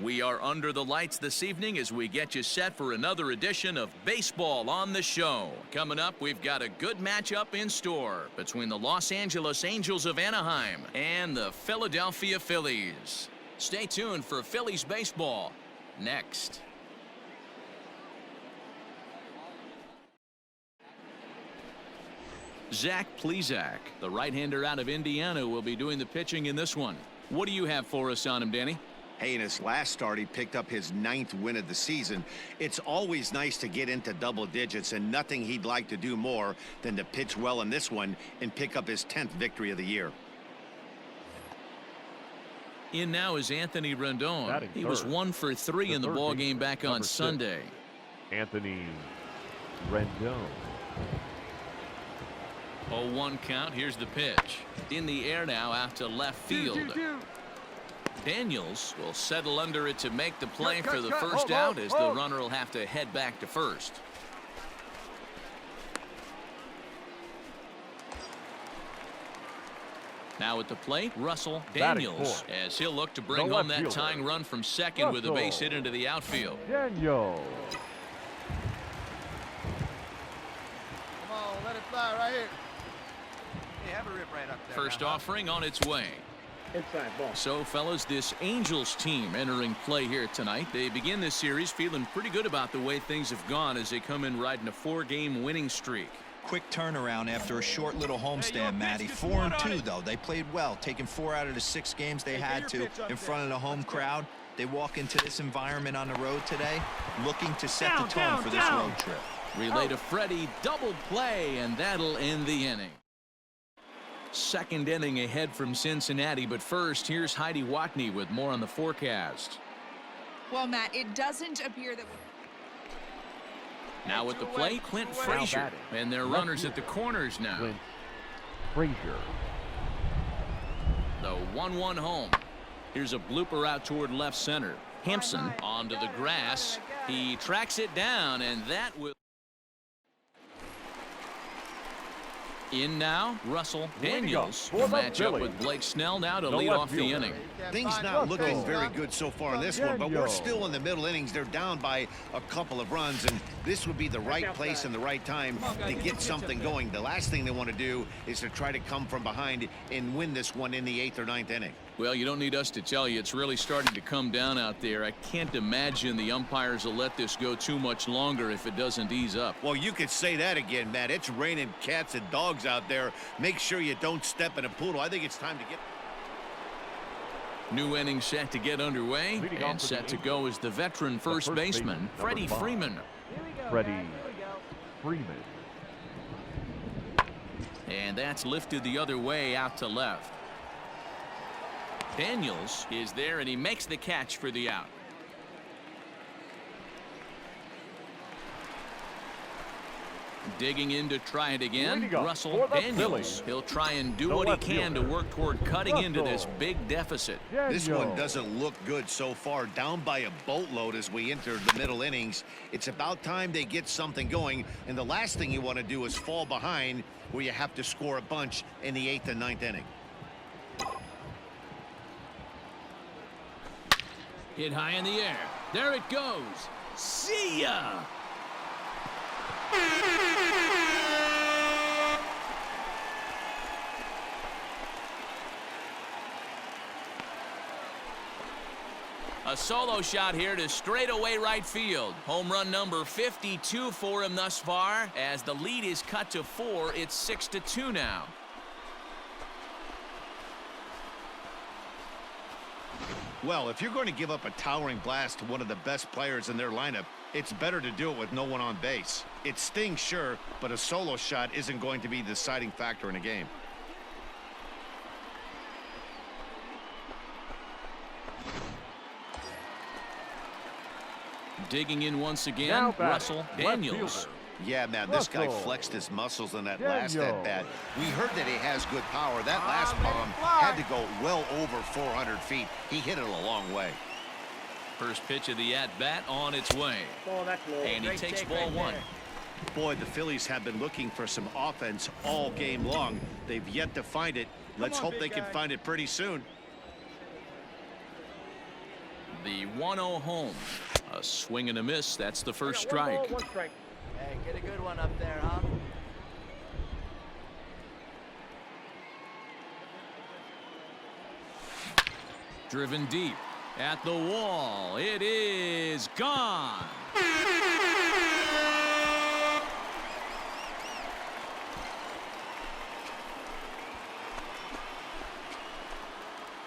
We are under the lights this evening as we get you set for another edition of Baseball on the Show. Coming up, we've got a good matchup in store between the Los Angeles Angels of Anaheim and the Philadelphia Phillies. Stay tuned for Phillies baseball next. Zach Plesac, the right-hander out of Indiana, will be doing the pitching in this one. What do you have for us on him, Danny? Hey, in his last start, he picked up his 9th win of the season. It's always nice to get into double digits, and nothing he'd like to do more than to pitch well in this one and pick up his 10th victory of the year. In now is Anthony Rendon. He was 1 for 3 in the ball game back on Sunday. Anthony Rendon. 0-1 count. Here's the pitch. In the air now out to left field. Daniels will settle under it to make the play for the first out as the runner will have to head back to first. Now at the plate, Russell Daniels, as he'll look to bring home that tying run from second with a base hit into the outfield. Daniels. Come on, let it fly right here. Hey, have a rip right up there. First offering on its way. Inside ball. So, fellas, this Angels team entering play here tonight. They begin this series feeling pretty good about the way things have gone as they come in riding a 4-game winning streak. Quick turnaround after a short little homestand, Matty. 4-2, though. They played well, taking 4 out of the 6 games they had to in front of the home crowd. They walk into this environment on the road today looking to set the tone for this road trip. Relay to Freddie, double play, and that'll end the inning. Second inning ahead from Cincinnati, but first, here's Heidi Watney with more on the forecast. Well, Matt, it doesn't appear that... Now at the plate, Clint Frazier, and their runners at the corners now. Clint Frazier. The 1-1 home. Here's a blooper out toward left center. Hampson onto the grass. He tracks it down, and that will... In now, Russell Daniels will match up with Blake Snell now to lead off the inning. Things not looking very good so far in this one, but we're still in the middle innings. They're down by a couple of runs, and this would be the right place and the right time to get something going. The last thing they want to do is to try to come from behind and win this one in the 8th or 9th inning. Well, you don't need us to tell you it's really starting to come down out there. I can't imagine the umpires will let this go too much longer if it doesn't ease up. Well, you could say that again, Matt. It's raining cats and dogs out there. Make sure you don't step in a poodle. I think it's time to get... New inning set to get underway, and set to go is the veteran first baseman, Freddie Freeman. Freddie Freeman. And that's lifted the other way out to left. Daniels is there, and he makes the catch for the out. Digging in to try it again, Russell Daniels. He'll try and do what he can to work toward cutting into this big deficit. This one doesn't look good so far. Down by a boatload as we enter the middle innings. It's about time they get something going, and the last thing you want to do is fall behind where you have to score a bunch in the 8th and 9th inning. Hit high in the air. There it goes. See ya! A solo shot here to straightaway right field. Home run number 52 for him thus far. As the lead is cut to 4, it's 6-2 now. Well, if you're going to give up a towering blast to one of the best players in their lineup, it's better to do it with no one on base. It stings, sure, but a solo shot isn't going to be the deciding factor in a game. Digging in once again, Russell Daniels. Yeah, man, this guy flexed his muscles in that last at-bat. We heard that he has good power. That last bomb had to go well over 400 feet. He hit it a long way. First pitch of the at-bat on its way. And he takes ball 1. Boy, the Phillies have been looking for some offense all game long. They've yet to find it. Let's hope they can find it pretty soon. The 1-0 home. A swing and a miss. That's the first strike. Hey, get a good one up there, huh? Driven deep at the wall. It is gone.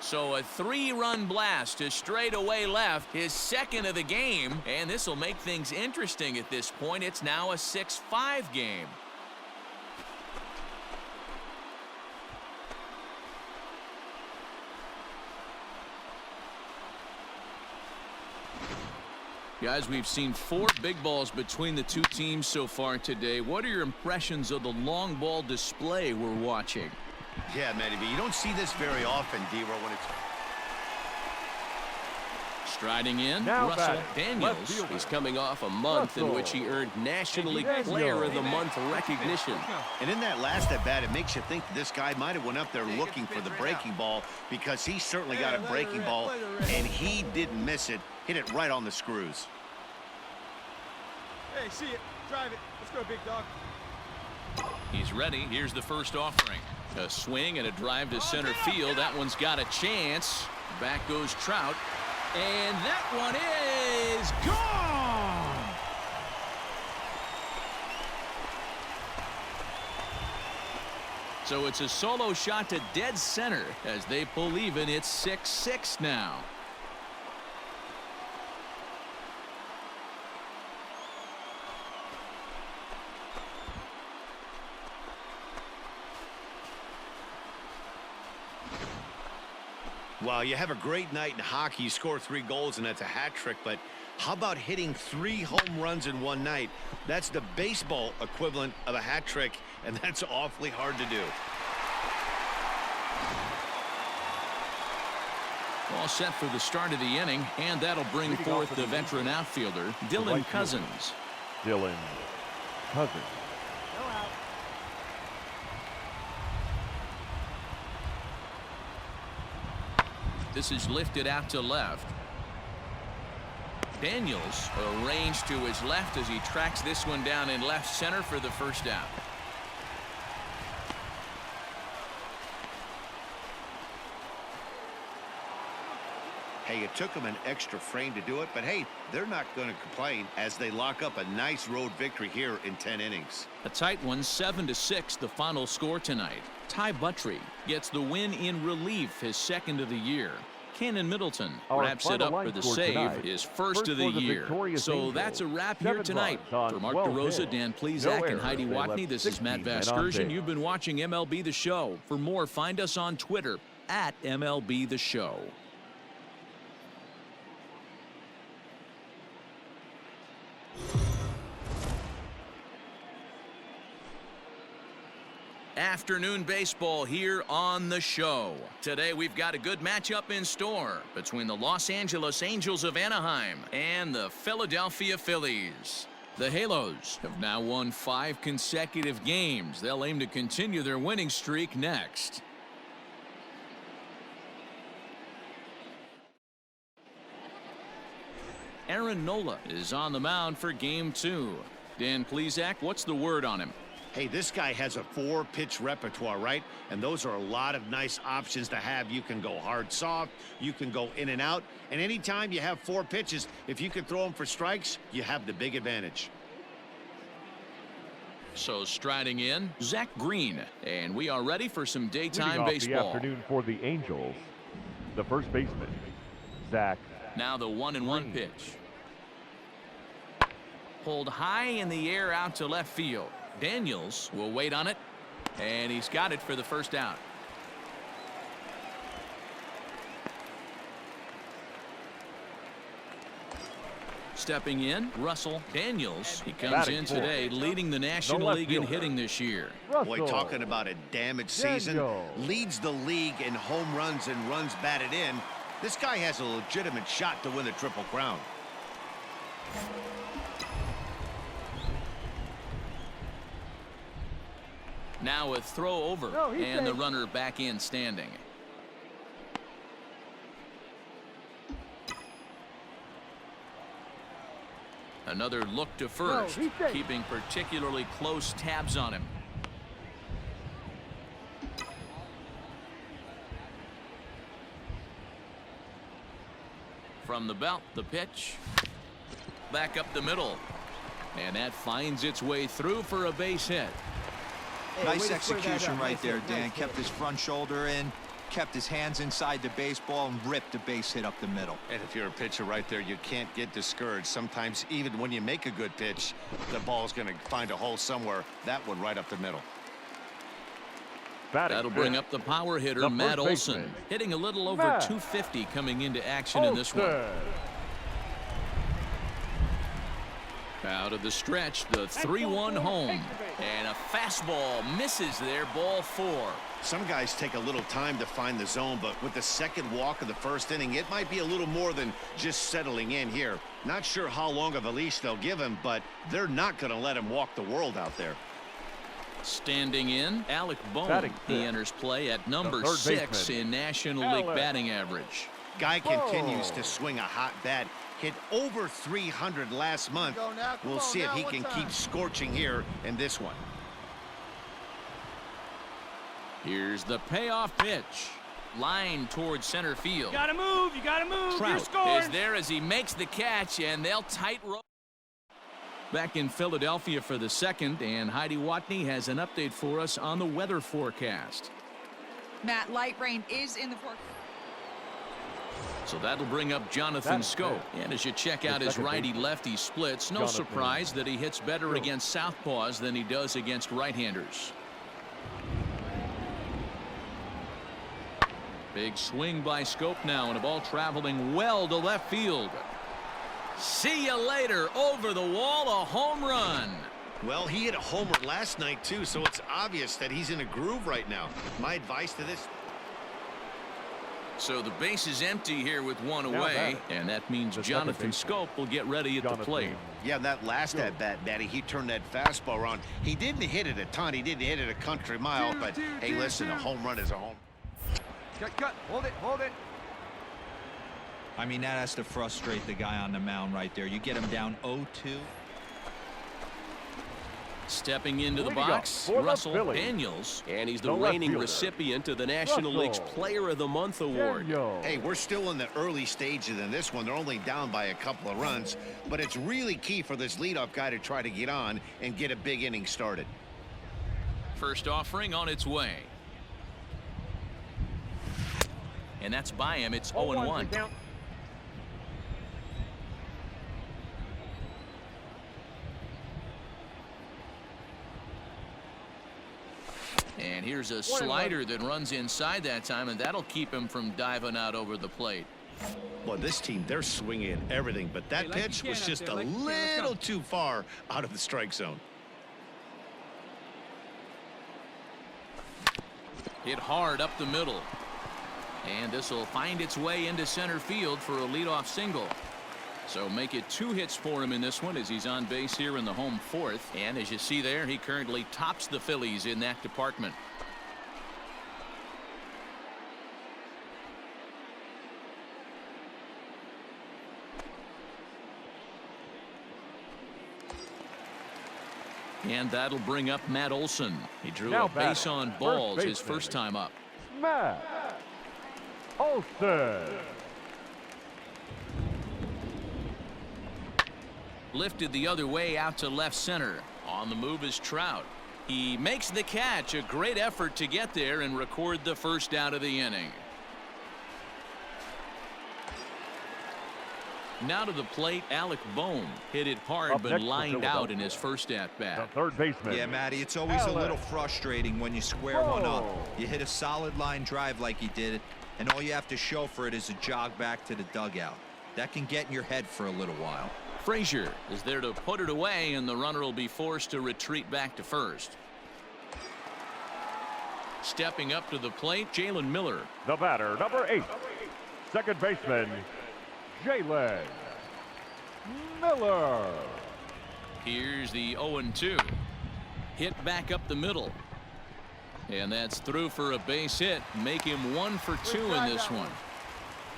So a 3-run blast to straightaway left, his second of the game, and this will make things interesting at this point. It's now a 6-5 game. Guys, we've seen 4 big balls between the two teams so far today. What are your impressions of the long ball display we're watching? Yeah, Matty B, you don't see this very often, D-Row, when it's... Striding in, Now Russell batting, Daniels. left fielder. He's coming off a month in Russell. which he earned National League Daniels. Player of the Month recognition. And in that last at-bat, it makes you think that this guy might have went up there looking for the breaking ball, because he certainly got a breaking ball, and he didn't miss it. Hit it right on the screws. Hey, see it. Drive it. Let's go, big dog. He's ready. Here's the first offering. A swing and a drive to center field. That one's got a chance. Back goes Trout. And that one is gone. So it's a solo shot to dead center as they pull even. It's 6-6 now. Well, you have a great night in hockey. You score 3 goals, and that's a hat trick. But how about hitting 3 home runs in one night? That's the baseball equivalent of a hat trick, and that's awfully hard to do. All set for the start of the inning, and that'll bring forth the veteran outfielder, Dylan Cousins. Dylan Cousins. This is lifted out to left. Daniels arranged to his left as he tracks this one down in left center for the first out. Hey, it took them an extra frame to do it, but hey, they're not going to complain as they lock up a nice road victory here in 10 innings. A tight one, 7-6, the final score tonight. Ty Buttrey gets the win in relief, his second of the year. Cannon Middleton Our wraps it final up for line the score save, tonight. his first of the for the year. victorious So Angels. that's a wrap 7 here tonight. runs on For Mark 12 DeRosa, hits. Dan No Plesac, and errors. Heidi They left Watney, this is Matt 16 men on Vasgersian. base. You've been watching MLB The Show. For more, find us on Twitter at MLB The Show. Afternoon baseball here on the show. Today we've got a good matchup in store between the Los Angeles Angels of Anaheim and the Philadelphia Phillies. The Halos have now won 5 consecutive games. They'll aim to continue their winning streak next. Aaron Nola is on the mound for game 2. Dan Plesac, what's the word on him? Hey, this guy has a 4-pitch repertoire, right? And those are a lot of nice options to have. You can go hard, soft. You can go in and out. And anytime you have 4 pitches, if you can throw them for strikes, you have the big advantage. So striding in, Zach Green. And we are ready for some daytime Leading off baseball. the afternoon for the Angels, the first baseman, Zach. Now the 1-1 pitch. Pulled high in the air out to left field. Daniels will wait on it, and he's got it for the first out. Stepping in, Russell Daniels. He comes Batting in fourth. today leading the National left League in fielder. hitting this year. Boy, talking about a damaged season, Daniels. leads the league in home runs and runs batted in. This guy has a legitimate shot to win the Triple Crown. Now a throw over, and the runner back in standing. Another look to first, keeping particularly close tabs on him. From the belt, the pitch. Back up the middle. And that finds its way through for a base hit. Nice execution right there, Dan. Kept his front shoulder in, kept his hands inside the baseball, and ripped a base hit up the middle. And if you're a pitcher right there, you can't get discouraged. Sometimes even when you make a good pitch, the ball's going to find a hole somewhere. That one right up the middle. That'll bring up the power hitter, Matt Olson, hitting a little over 250 coming into action in this one. Out of the stretch, the 3-1 home. And a fastball misses there, ball 4. Some guys take a little time to find the zone, but with the second walk of the first inning, it might be a little more than just settling in here. Not sure how long of a leash they'll give him, but they're not going to let him walk the world out there. Standing in, Alec Bohm. He enters play at number 6 in National League batting average. Guy continues to swing a hot bat. Hit over 300 last month. We'll see if he can keep scorching here in this one. Here's the payoff pitch. Line towards center field. You gotta move. You gotta move. You're Trout scoring. is there as he makes the catch, and they'll tight roll. Back in Philadelphia for the second, and Heidi Watney has an update for us on the weather forecast. Matt, light rain is in the forecast. So that'll bring up Jonathan Scope. And as you check out his righty-lefty splits, no surprise that he hits better against southpaws than he does against right-handers. Big swing by Scope now, and a ball traveling well to left field. See you later. Over the wall, a home run. Well, he hit a homer last night, too, so it's obvious that he's in a groove right now. My advice to this... So the base is empty here with one away, and that means Jonathan Scope will get ready at the plate. Yeah, that last at-bat, Matty, he turned that fastball around. He didn't hit it a ton. He didn't hit it a country mile, but, hey, listen, a home run is a home. Cut. Hold it. I mean, that has to frustrate the guy on the mound right there. You get him down 0-2. Stepping into the box, Russell Daniels, and he's the reigning recipient of the National League's Player of the Month award. Hey, we're still in the early stages in this one. They're only down by a couple of runs, but it's really key for this leadoff guy to try to get on and get a big inning started. First offering on its way. And that's by him. It's 0-1. And here's a slider that runs inside that time, and that'll keep him from diving out over the plate. Well, this team, they're swinging everything, but that pitch was just a little too far out of the strike zone. Hit hard up the middle. And this will find its way into center field for a leadoff single. So make it 2 hits for him in this one as he's on base here in the home 4th. And as you see there, he currently tops the Phillies in that department. And that'll bring up Matt Olson. He drew a base on balls his first time up. Matt Olson. Lifted the other way out to left center. On the move is Trout. He makes the catch. A great effort to get there and record the first out of the inning. Now to the plate, Alec Bohm. Hit it hard but lined out in his first at-bat. Third baseman. Yeah, Matty, it's always a little frustrating when you square one up. You hit a solid line drive like he did, and all you have to show for it is a jog back to the dugout. That can get in your head for a little while. Frazier is there to put it away, and the runner will be forced to retreat back to first. Stepping up to the plate, Jalen Miller. The batter, number 8, second baseman, Jalen Miller. Here's the 0-2. Hit back up the middle. And that's through for a base hit. Make him 1 for 2 in this one.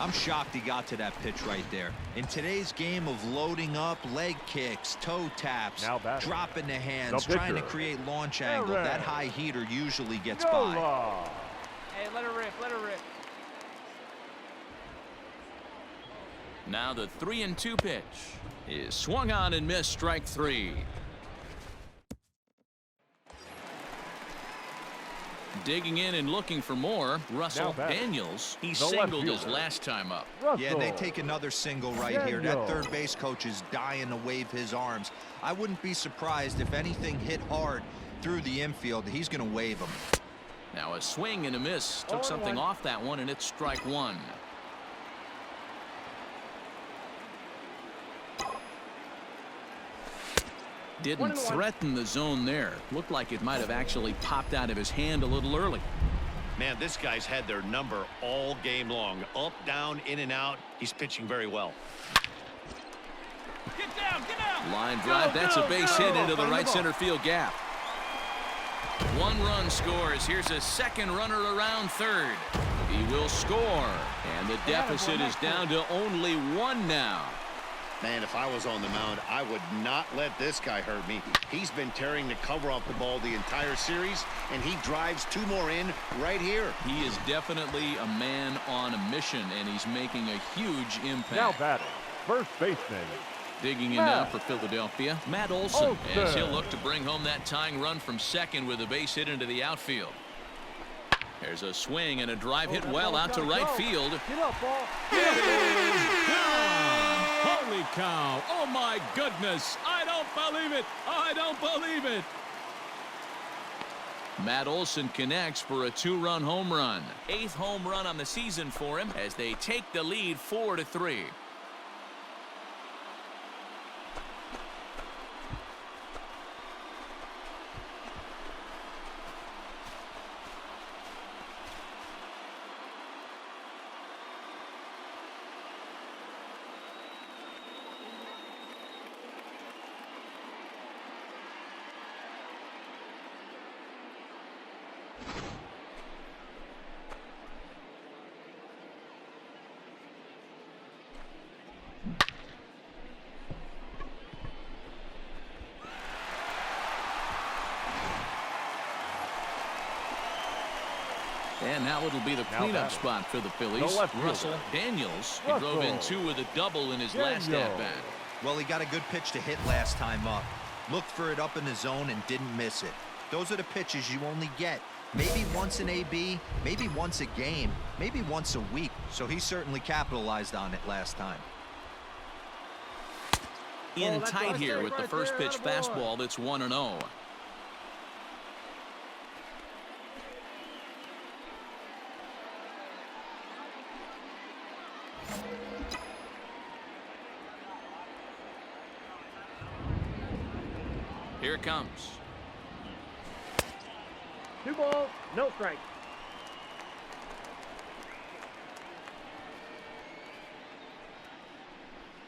I'm shocked he got to that pitch right there. In today's game of loading up, leg kicks, toe taps, dropping the hands, trying to create launch angle, that high heater usually gets by. Hey, let her rip, let her rip. Now the 3-2 pitch is swung on and missed, strike 3. Digging in and looking for more, Russell Daniels. He singled his last time up. Yeah, and they take another single right here. That third base coach is dying to wave his arms. I wouldn't be surprised if anything hit hard through the infield. He's going to wave them. Now a swing and a miss. Took something off that one, and it's strike 1. Didn't threaten the zone there. Looked like it might have actually popped out of his hand a little early. Man, this guy's had their number all game long. Up, down, in and out. He's pitching very well. Get down, get down. Line drive. That's a base hit into the right center field gap. 1 run scores. Here's a second runner around third. He will score. And the deficit is down to only 1 now. Man, if I was on the mound, I would not let this guy hurt me. He's been tearing the cover off the ball the entire series, and he drives 2 more in right here. He is definitely a man on a mission, and he's making a huge impact. Now batting, first baseman. Digging in now for Philadelphia, Matt Olson, as he'll look to bring home that tying run from second with a base hit into the outfield. There's a swing and a drive hit well out to right field. Get up, ball. Holy cow. Oh, my goodness. I don't believe it. I don't believe it. Matt Olson connects for a 2-run home run. 8th home run on the season for him as they take the lead 4-3. And now it'll be the cleanup spot for the Phillies. Russell Daniels. He drove in 2 with a double in his last at-bat. Well, he got a good pitch to hit last time up. Looked for it up in the zone and didn't miss it. Those are the pitches you only get maybe once in AB, maybe once a game, maybe once a week. So he certainly capitalized on it last time. In tight here with the first pitch fastball that's 1-0. Here it comes. 2 balls, no strike.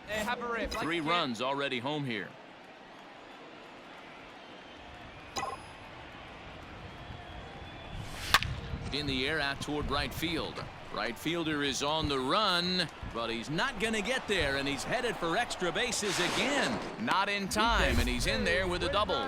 Hey, have a rip. 3 runs already home here. In the air out toward right field. Right fielder is on the run, but he's not going to get there, and he's headed for extra bases again. Not in time, and he's in there with a double.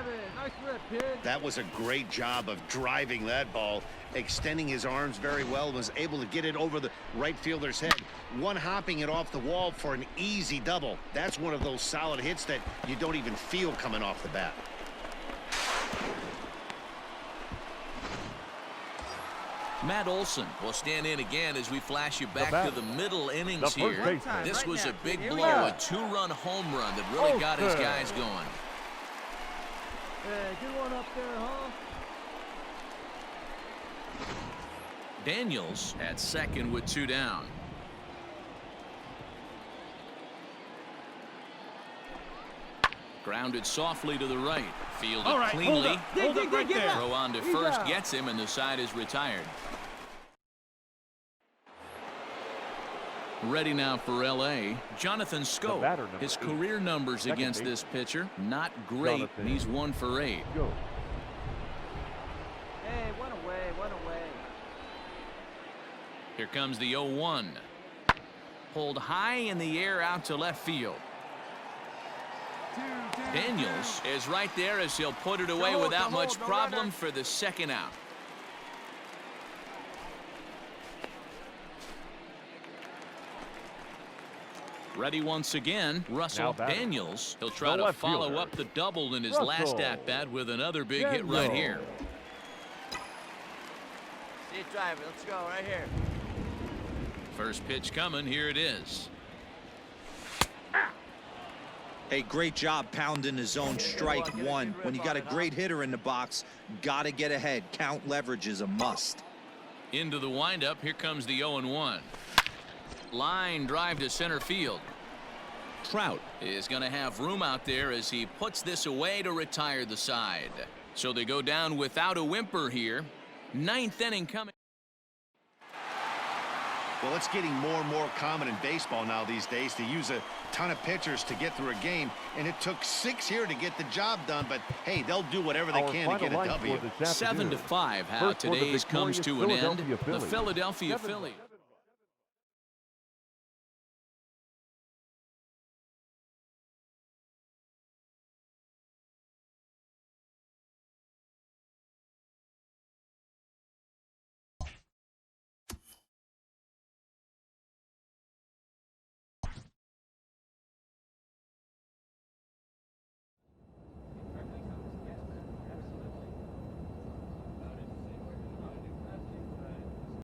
That was a great job of driving that ball, extending his arms very well, was able to get it over the right fielder's head, one-hopping it off the wall for an easy double. That's one of those solid hits that you don't even feel coming off the bat. Matt Olson will stand in again as we flash you back to the middle innings here. This was a big blow, a 2-run home run that really got his guys going. Hey, get one up there, huh? Daniels at second with 2 down. Grounded softly to the right. Fielded cleanly. Hold up right there. Throw on to first gets him, and the side is retired. Ready now for L.A. Jonathan Scope. His career numbers against this pitcher, not great. And he's 1 for 8. Hey, one away, one away. Here comes the 0-1. pulled high in the air out to left field. Daniels is right there as he'll put it away without much problem for the second out. Ready once again, Russell Daniels. He'll try to follow up the double in his last at-bat with another big hit right here. See it driving. Let's go right here. First pitch coming. Here it is. Hey, great job pounding the zone. Strike one. When you got a great hitter in the box, gotta get ahead. Count leverage is a must. Into the windup. Here comes the 0-1. Line drive to center field. Trout is going to have room out there as he puts this away to retire the side. So they go down without a whimper here. Ninth inning coming. Well, it's getting more and more common in baseball now these days to use a ton of pitchers to get through a game, and it took 6 here to get the job done, but hey, they'll do whatever they can to get a W. 7-5 how today's comes to an end. The Philadelphia Phillies